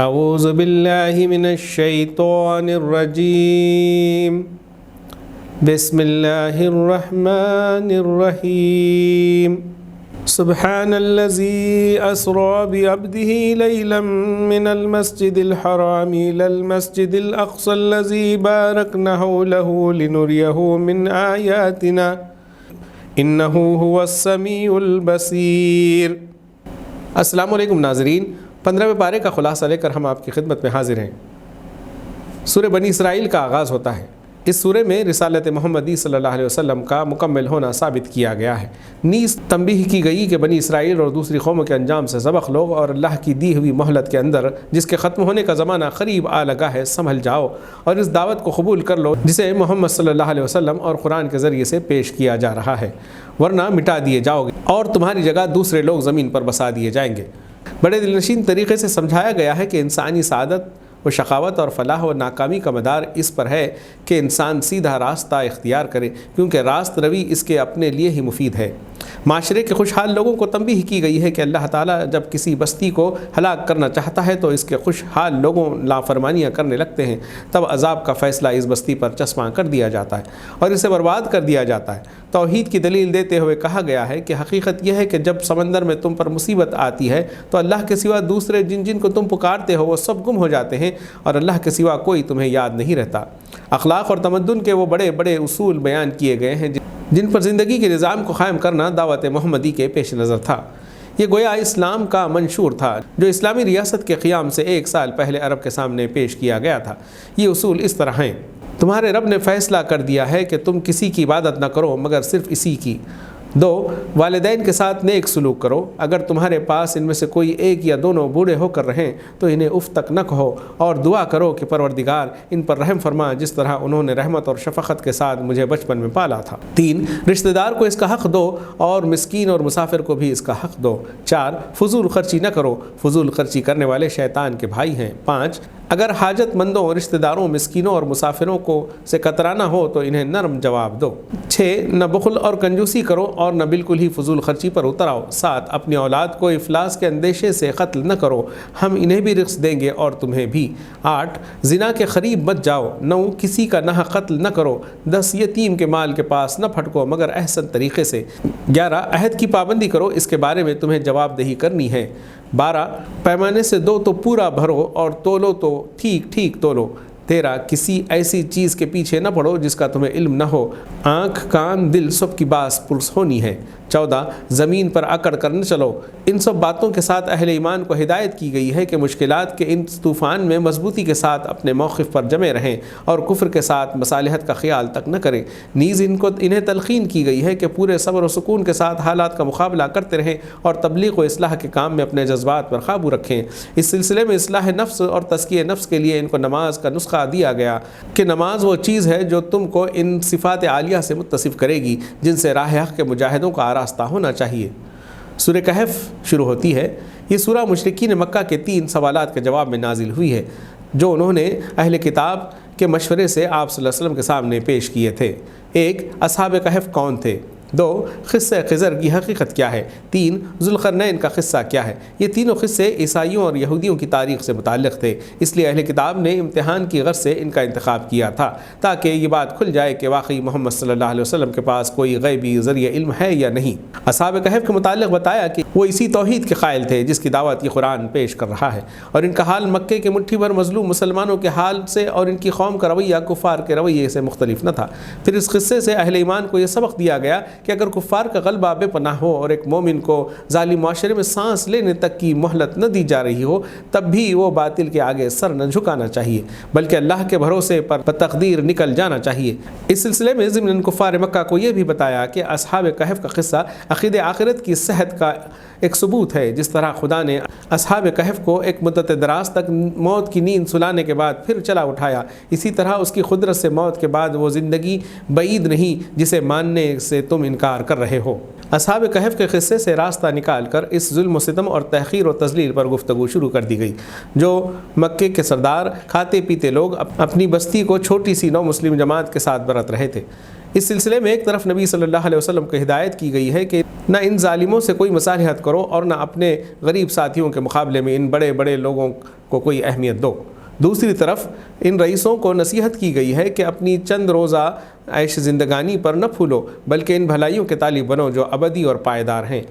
اعوذ باللہ من الشیطان الرجیم بسم اللہ الرحمن الرحیم سبحان الذی اسری بعبدہ لیلا من المسجد الحرام الی المسجد الاقصی الذی بارکنا حولہ لنریہ من آیاتنا انہ هو السمیع البصیر۔ السلام علیکم ناظرین، 15ویں پارے کا خلاصہ لے کر ہم آپ کی خدمت میں حاضر ہیں۔ سورہ بنی اسرائیل کا آغاز ہوتا ہے۔ اس سورہ میں رسالت محمدی صلی اللہ علیہ وسلم کا مکمل ہونا ثابت کیا گیا ہے۔ نیز تنبیہ کی گئی کہ بنی اسرائیل اور دوسری قوموں کے انجام سے سبق لو اور اللہ کی دی ہوئی مہلت کے اندر جس کے ختم ہونے کا زمانہ قریب آ لگا ہے سنبھل جاؤ اور اس دعوت کو قبول کر لو جسے محمد صلی اللہ علیہ وسلم اور قرآن کے ذریعے سے پیش کیا جا رہا ہے، ورنہ مٹا دیے جاؤ گے اور تمہاری جگہ دوسرے لوگ زمین پر بسا دیے جائیں گے۔ بڑے دلنشین طریقے سے سمجھایا گیا ہے کہ انسانی سعادت و شقاوت اور فلاح و ناکامی کا مدار اس پر ہے کہ انسان سیدھا راستہ اختیار کرے، کیونکہ راست روی اس کے اپنے لیے ہی مفید ہے۔ معاشرے کے خوشحال لوگوں کو تنبیہ کی گئی ہے کہ اللہ تعالیٰ جب کسی بستی کو ہلاک کرنا چاہتا ہے تو اس کے خوشحال لوگوں نافرمانیاں کرنے لگتے ہیں، تب عذاب کا فیصلہ اس بستی پر چسپاں کر دیا جاتا ہے اور اسے برباد کر دیا جاتا ہے۔ توحید کی دلیل دیتے ہوئے کہا گیا ہے کہ حقیقت یہ ہے کہ جب سمندر میں تم پر مصیبت آتی ہے تو اللہ کے سوا دوسرے جن کو تم پکارتے ہو وہ سب گم ہو جاتے ہیں اور اللہ کے سوا کوئی تمہیں یاد نہیں رہتا۔ اخلاق اور تمدن کے وہ بڑے بڑے اصول بیان کیے گئے ہیں جن پر زندگی کے نظام کو قائم کرنا دعوت محمدی کے پیش نظر تھا۔ یہ گویا اسلام کا منشور تھا جو اسلامی ریاست کے قیام سے 1 سال پہلے عرب کے سامنے پیش کیا گیا تھا۔ یہ اصول اس طرح ہیں: تمہارے رب نے فیصلہ کر دیا ہے کہ تم کسی کی عبادت نہ کرو مگر صرف اسی کی۔ 2. والدین کے ساتھ نیک سلوک کرو، اگر تمہارے پاس ان میں سے کوئی ایک یا دونوں بوڑھے ہو کر رہیں تو انہیں اف تک نہ کہو اور دعا کرو کہ پروردگار ان پر رحم فرما جس طرح انہوں نے رحمت اور شفقت کے ساتھ مجھے بچپن میں پالا تھا۔ 3. رشتہ دار کو اس کا حق دو اور مسکین اور مسافر کو بھی اس کا حق دو۔ 4. فضول خرچی نہ کرو، فضول خرچی کرنے والے شیطان کے بھائی ہیں۔ 5. اگر حاجت مندوں، رشتہ داروں، مسکینوں اور مسافروں کو سے کترانا ہو تو انہیں نرم جواب دو۔ 6. نہ بخل اور کنجوسی کرو اور نہ بالکل ہی فضول خرچی پر اتر آؤ۔ 7. اپنی اولاد کو افلاس کے اندیشے سے قتل نہ کرو، ہم انہیں بھی رزق دیں گے اور تمہیں بھی۔ 8. زنا کے قریب مت جاؤ۔ 9. کسی کا ناحق قتل نہ کرو۔ 10. یتیم کے مال کے پاس نہ پھٹکو مگر احسن طریقے سے۔ 11. عہد کی پابندی کرو، اس کے بارے میں تمہیں جواب دہی کرنی ہے۔ 12. پیمانے سے دو تو پورا بھرو اور تولو تو ٹھیک ٹھیک تولو۔ 13. کسی ایسی چیز کے پیچھے نہ پڑو جس کا تمہیں علم نہ ہو، آنکھ کان دل سب کی باس پرس ہونی ہے۔ 14. زمین پر اکڑ کر نہ چلو۔ ان سب باتوں کے ساتھ اہل ایمان کو ہدایت کی گئی ہے کہ مشکلات کے ان طوفان میں مضبوطی کے ساتھ اپنے موقف پر جمے رہیں اور کفر کے ساتھ مصالحت کا خیال تک نہ کریں۔ نیز انہیں تلقین کی گئی ہے کہ پورے صبر و سکون کے ساتھ حالات کا مقابلہ کرتے رہیں اور تبلیغ و اصلاح کے کام میں اپنے جذبات پر قابو رکھیں۔ اس سلسلے میں اصلاح نفس اور تزکیہ نفس کے لیے ان کو نماز کا نسخہ دیا گیا کہ نماز وہ چیز ہے جو تم کو ان صفات عالیہ سے متصف کرے گی جن سے راہ حق کے مجاہدوں کا آراستہ ہونا چاہیے۔ سورہ کہف شروع ہوتی ہے۔ یہ سورہ مشرکین مکہ کے 3 سوالات کے جواب میں نازل ہوئی ہے جو انہوں نے اہل کتاب کے مشورے سے آپ صلی اللہ علیہ وسلم کے سامنے پیش کیے تھے۔ 1. اصحاب کہف کون تھے؟ 2. قصہ خضر کی حقیقت کیا ہے؟ 3. ذوالقرنین کا قصہ کیا ہے؟ یہ تینوں قصے عیسائیوں اور یہودیوں کی تاریخ سے متعلق تھے، اس لیے اہل کتاب نے امتحان کی غرض سے ان کا انتخاب کیا تھا تاکہ یہ بات کھل جائے کہ واقعی محمد صلی اللہ علیہ وسلم کے پاس کوئی غیبی ذریعہ علم ہے یا نہیں۔ اصحاب کہف کے متعلق بتایا کہ وہ اسی توحید کے قائل تھے جس کی دعوت یہ قرآن پیش کر رہا ہے، اور ان کا حال مکے کے مٹھی بھر مظلوم مسلمانوں کے حال سے اور ان کی قوم کا رویہ کفار کے رویے سے مختلف نہ تھا۔ پھر اس قصے سے اہل ایمان کو یہ سبق دیا گیا کہ اگر کفار کا غلبہ بے پناہ ہو اور ایک مومن کو ظالم معاشرے میں سانس لینے تک کی مہلت نہ دی جا رہی ہو تب بھی وہ باطل کے آگے سر نہ جھکانا چاہیے بلکہ اللہ کے بھروسے پر تقدیر نکل جانا چاہیے۔ اس سلسلے میں ضمن کفار مکہ کو یہ بھی بتایا کہ اصحاب کہف کا قصہ عقید آخرت کی صحت کا ایک ثبوت ہے۔ جس طرح خدا نے اصحاب کہف کو ایک مدت دراز تک موت کی نیند سلانے کے بعد پھر چلا اٹھایا، اسی طرح اس کی قدرت سے موت کے بعد وہ زندگی بعید نہیں جسے ماننے سے تم انکار کر رہے ہو۔ اصحاب کہف کے قصے سے راستہ نکال کر اس ظلم و ستم اور تحقیر و تذلیل پر گفتگو شروع کر دی گئی جو مکے کے سردار کھاتے پیتے لوگ اپنی بستی کو چھوٹی سی نو مسلم جماعت کے ساتھ برت رہے تھے۔ اس سلسلے میں ایک طرف نبی صلی اللہ علیہ وسلم کو ہدایت کی گئی ہے کہ نہ ان ظالموں سے کوئی مصالحت کرو اور نہ اپنے غریب ساتھیوں کے مقابلے میں ان بڑے بڑے لوگوں کو کوئی اہمیت دو۔ دوسری طرف ان رئیسوں کو نصیحت کی گئی ہے کہ اپنی چند روزہ عیش زندگانی پر نہ پھولو بلکہ ان بھلائیوں کے طالب بنو جو ابدی اور پائیدار ہیں۔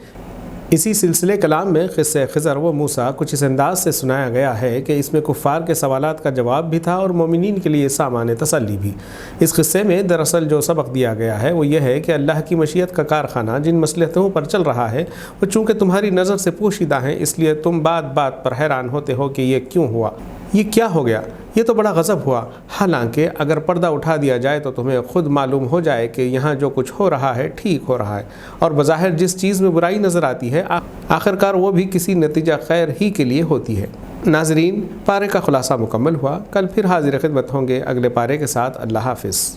اسی سلسلے کلام میں قصہ خضر و موسیٰ کچھ اس انداز سے سنایا گیا ہے کہ اس میں کفار کے سوالات کا جواب بھی تھا اور مومنین کے لیے سامان تسلی بھی۔ اس قصے میں دراصل جو سبق دیا گیا ہے وہ یہ ہے کہ اللہ کی مشیت کا کارخانہ جن مصلحتوں پر چل رہا ہے وہ چونکہ تمہاری نظر سے پوشیدہ ہیں، اس لیے تم بات بات پر حیران ہوتے ہو کہ یہ کیوں ہوا، یہ کیا ہو گیا، یہ تو بڑا غضب ہوا۔ حالانکہ اگر پردہ اٹھا دیا جائے تو تمہیں خود معلوم ہو جائے کہ یہاں جو کچھ ہو رہا ہے ٹھیک ہو رہا ہے، اور بظاہر جس چیز میں برائی نظر آتی ہے آخرکار وہ بھی کسی نتیجہ خیر ہی کے لیے ہوتی ہے۔ ناظرین، پارے کا خلاصہ مکمل ہوا، کل پھر حاضر خدمت ہوں گے اگلے پارے کے ساتھ۔ اللہ حافظ۔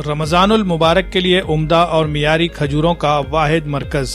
رمضان المبارک کے لیے عمدہ اور معیاری کھجوروں کا واحد مرکز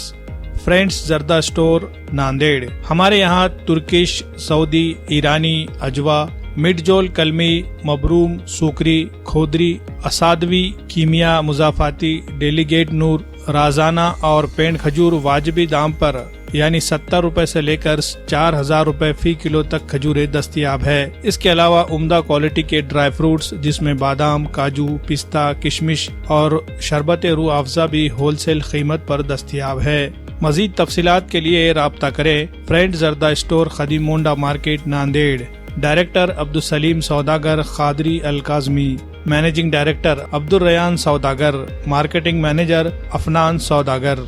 فرینڈز زردہ اسٹور ناندیڑ۔ ہمارے یہاں ترکش، سعودی، ایرانی، اجوا، مڈ جول کلمی، مبروم، سوکری، کھودری، اسادوی، کیمیا، مضافاتی، ڈیلیگیٹ نور، رازانہ اور پینٹ کھجور واجبی دام پر یعنی 70 روپے سے لے کر 4000 روپے فی کلو تک کھجوریں دستیاب ہے۔ اس کے علاوہ عمدہ کوالٹی کے ڈرائی فروٹس جس میں بادام، کاجو، پستہ، کشمش اور شربت روح افزا بھی ہول سیل قیمت پر دستیاب ہے۔ مزید تفصیلات کے لیے رابطہ کریں۔ فرینڈ زردہ اسٹور خدیم مونڈا مارکیٹ ناندیڑ۔ ڈائریکٹر عبدالسلیم سوداگر قادری الکاظمی، مینیجنگ ڈائریکٹر عبدالریان سوداگر، مارکیٹنگ مینیجر افنان سوداگر۔